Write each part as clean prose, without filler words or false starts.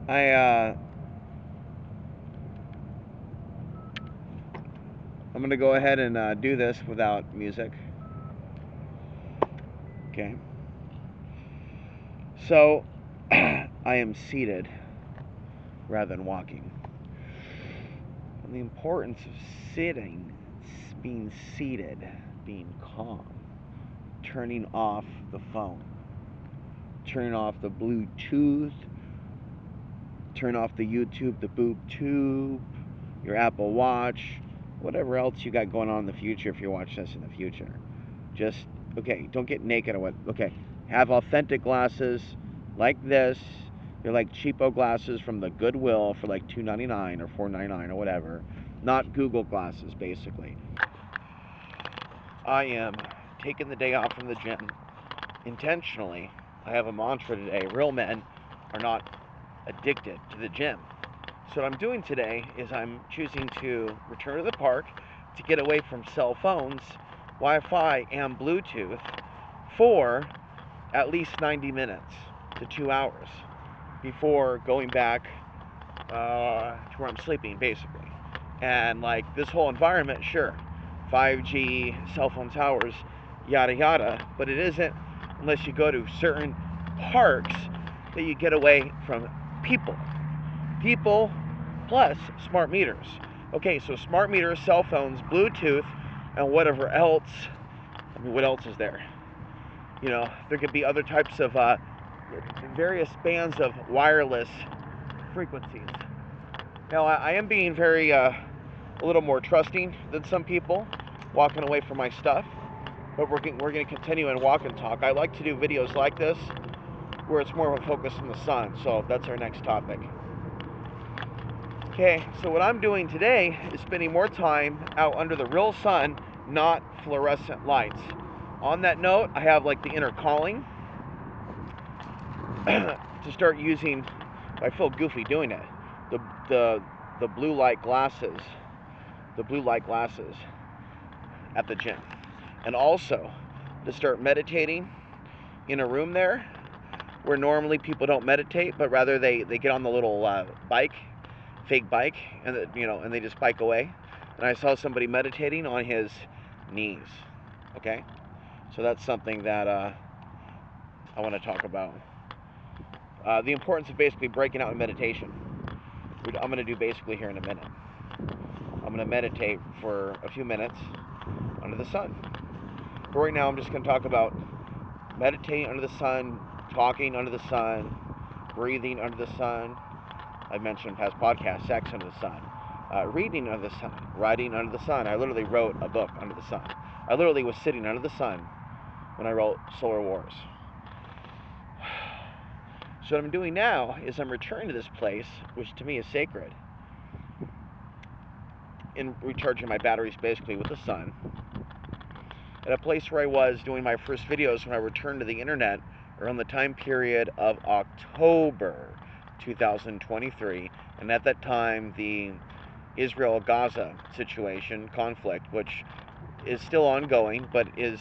I'm gonna go ahead and do this without music. Okay. So I am seated rather than walking. And the importance of sitting, being seated, being calm, turning off the phone, turning off the Bluetooth, turn off the YouTube, the boob tube, your Apple Watch, whatever else you got going on in the future if you're watching this in the future. Just, okay, don't get naked or what. Okay, have authentic glasses like this. They're like cheapo glasses from the Goodwill for like $2.99 or $4.99 or whatever. Not Google glasses, basically. I am taking the day off from the gym intentionally. I have a mantra today. Real men are not addicted to the gym. So what I'm doing today is I'm choosing to return to the park to get away from cell phones, Wi-Fi, and Bluetooth for at least 90 minutes to 2 hours before going back to where I'm sleeping, basically. And like this whole environment, sure, 5G, cell phone towers, yada yada, but it isn't unless you go to certain parks that you get away from people. People plus smart meters. Okay, so smart meters, cell phones, Bluetooth, and whatever else. I mean, what else is there? You know, there could be other types of various bands of wireless frequencies. Now, I am being very a little more trusting than some people, walking away from my stuff. But we're going to continue and walk and talk. I like to do videos like this, where it's more of a focus on the sun. So that's our next topic. Okay, so what I'm doing today is spending more time out under the real sun, not fluorescent lights. On that note, I have like the inner calling to start using. I feel goofy doing it. The blue light glasses, at the gym, and also to start meditating in a room there where normally people don't meditate, but rather they get on the little fake bike, and and they just bike away. And I saw somebody meditating on his knees. Okay, so that's something that I want to talk about. The importance of basically breaking out in meditation. I'm going to do basically here in a minute. I'm going to meditate for a few minutes under the sun. But right now I'm just going to talk about meditating under the sun, talking under the sun, breathing under the sun. I've mentioned in past podcasts, sex under the sun, reading under the sun, writing under the sun. I literally wrote a book under the sun. I literally was sitting under the sun when I wrote Solar Wars. So what I'm doing now is I'm returning to this place, which to me is sacred, and recharging my batteries basically with the sun, at a place where I was doing my first videos when I returned to the internet around the time period of October 2023, and at that time the Israel-Gaza situation, conflict, which is still ongoing, but is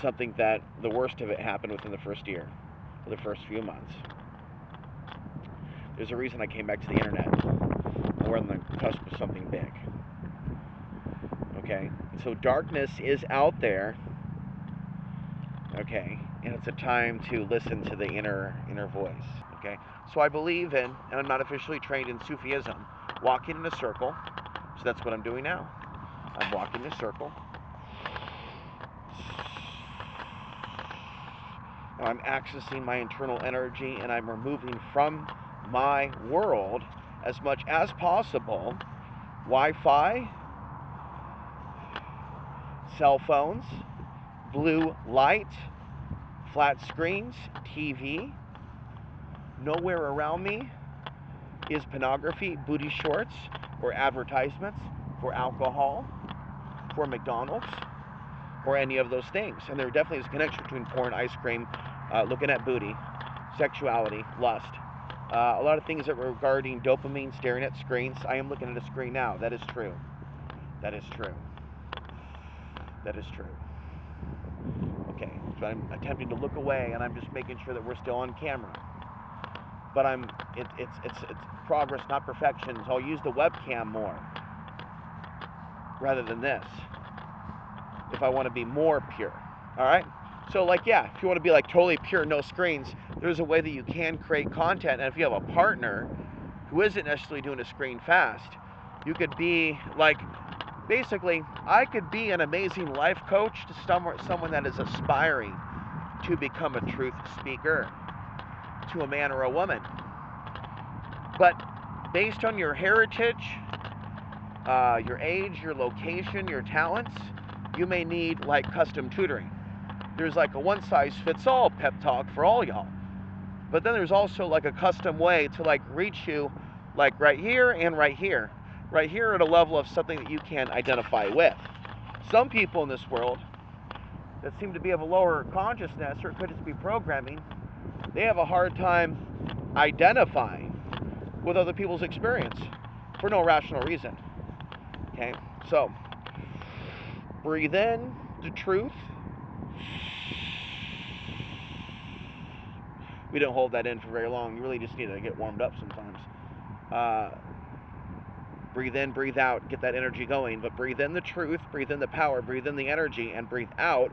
something that the worst of it happened within the first year, or the first few months. There's a reason I came back to the internet. We're on the cusp of something big. Okay, so darkness is out there. Okay, and it's a time to listen to the inner voice. Okay, so I believe in, and I'm not officially trained in Sufism, walking in a circle. So that's what I'm doing now. I'm walking in a circle. Now I'm accessing my internal energy, and I'm removing from my world as much as possible Wi-Fi, cell phones, blue light, flat screens, TV. Nowhere around me is pornography, booty shorts, or advertisements for alcohol, for McDonald's, or any of those things. And there definitely is a connection between porn, ice cream, looking at booty, sexuality, lust. A lot of things that regarding dopamine, staring at screens. I am looking at a screen now. That is true. That is true. That is true. Okay, so I'm attempting to look away, and I'm just making sure that we're still on camera. but it's progress, not perfection. So I'll use the webcam more rather than this if I want to be more pure. All right. So like, yeah, if you want to be like totally pure, no screens, there's a way that you can create content. And if you have a partner who isn't necessarily doing a screen fast, you could be like, basically, I could be an amazing life coach to someone that is aspiring to become a truth speaker to a man or a woman. But based on your heritage, your age, your location, your talents, you may need like custom tutoring. There's like a one-size-fits-all pep talk for all y'all. But then there's also like a custom way to like reach you like right here and right here. Right here at a level of something that you can identify with. Some people in this world that seem to be of a lower consciousness, or it could just be programming, they have a hard time identifying with other people's experience for no rational reason. Okay, so breathe in the truth. We don't hold that in for very long. You really just need to get warmed up sometimes. Breathe in, breathe out, get that energy going. But breathe in the truth, breathe in the power, breathe in the energy, and breathe out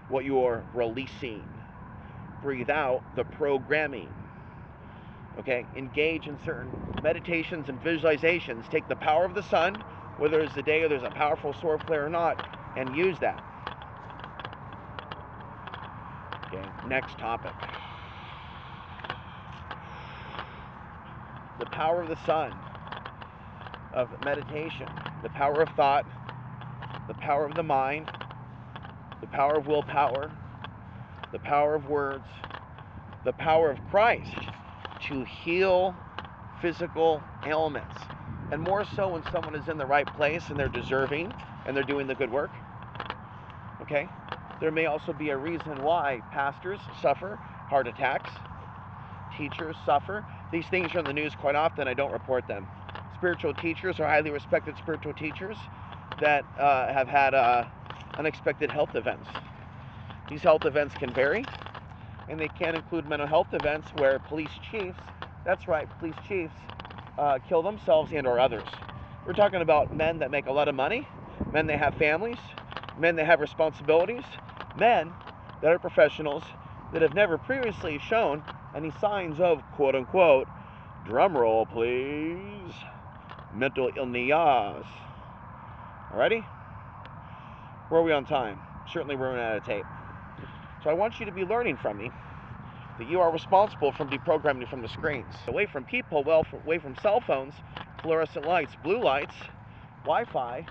what you're releasing. Breathe out the programming. Okay, engage in certain meditations and visualizations. Take the power of the sun, whether it's the day or there's a powerful solar flare or not, and use that. Okay, next topic. The power of the sun, of meditation, the power of thought, the power of the mind, the power of willpower, the power of words, the power of Christ to heal physical ailments. And more so when someone is in the right place and they're deserving and they're doing the good work. Okay? There may also be a reason why pastors suffer heart attacks, teachers suffer. These things are in the news quite often. I don't report them. Spiritual teachers are highly respected spiritual teachers that have had unexpected health events. These health events can vary, and they can include mental health events where police chiefs, that's right, police chiefs, kill themselves and or others. We're talking about men that make a lot of money, men that have families, men that have responsibilities, men that are professionals that have never previously shown any signs of quote unquote, drum roll please, mental illness. Alrighty? Where are we on time? Certainly we're running out of tape. So I want you to be learning from me that you are responsible from deprogramming from the screens. Away from people, well, away from cell phones, fluorescent lights, blue lights, Wi-Fi,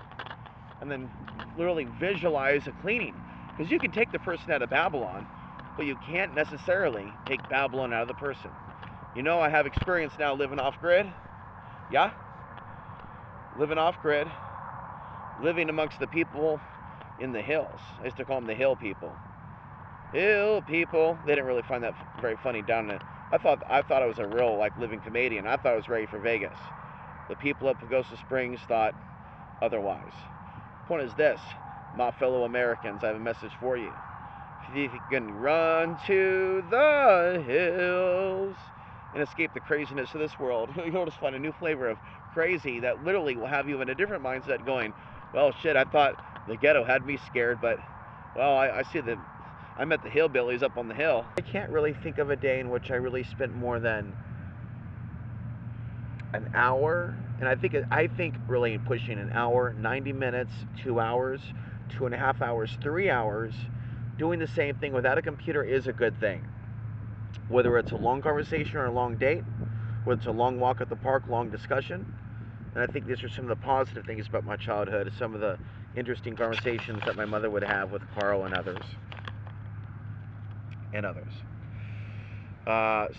and then literally visualize a cleaning. Because you can take the person out of Babylon, but you can't necessarily take Babylon out of the person. You know, I have experience now living off-grid. Yeah? Living off-grid. Living amongst the people in the hills. I used to call them the hill people. Hill people. They didn't really find that very funny down in it. I thought I was a real like living comedian. I thought I was ready for Vegas. The people at Pagosa Springs thought otherwise. Point is this, my fellow Americans, I have a message for you. If you can run to the hills and escape the craziness of this world, you'll just find a new flavor of crazy that literally will have you in a different mindset going, well, shit, I thought the ghetto had me scared, but, well, I see that I met the hillbillies up on the hill. I can't really think of a day in which I really spent more than an hour, and I think really pushing an hour, 90 minutes, 2 hours, 2.5 hours, 3 hours, doing the same thing without a computer is a good thing. Whether it's a long conversation or a long date, whether it's a long walk at the park, long discussion. And I think these are some of the positive things about my childhood, some of the interesting conversations that my mother would have with Carl and others.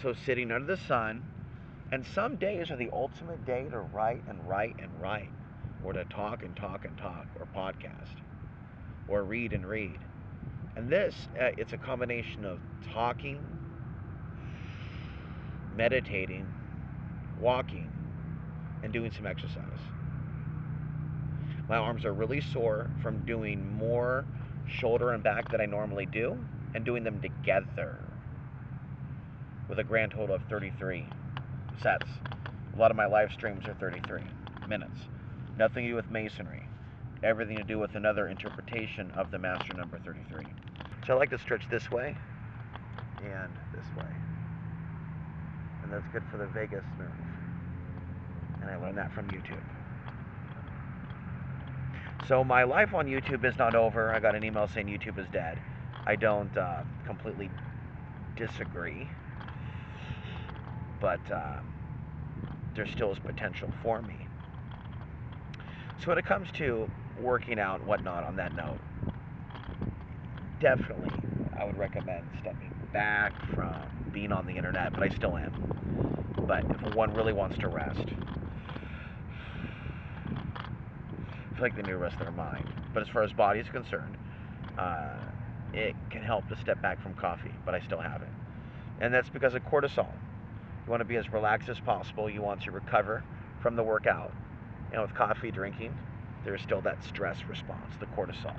So sitting under the sun, and some days are the ultimate day to write and write and write, or to talk and talk and talk, or podcast, or read and read. And this, it's a combination of talking, meditating, walking, and doing some exercise. My arms are really sore from doing more shoulder and back than I normally do, and doing them together with a grand total of 33 sets. A lot of my live streams are 33 minutes. Nothing to do with masonry. Everything to do with another interpretation of the master number 33. So I like to stretch this way and this way. And that's good for the vagus nerve. And I learned that from YouTube. So my life on YouTube is not over. I got an email saying YouTube is dead. I don't completely disagree, but there still is potential for me. So when it comes to working out and whatnot, on that note, definitely I would recommend stepping back from being on the internet, but I still am. But if one really wants to rest, I feel like they need to rest their mind. But as far as body is concerned, it can help to step back from coffee, but I still have it. And that's because of cortisol. You want to be as relaxed as possible. You want to recover from the workout. And with coffee drinking, there's still that stress response, the cortisol.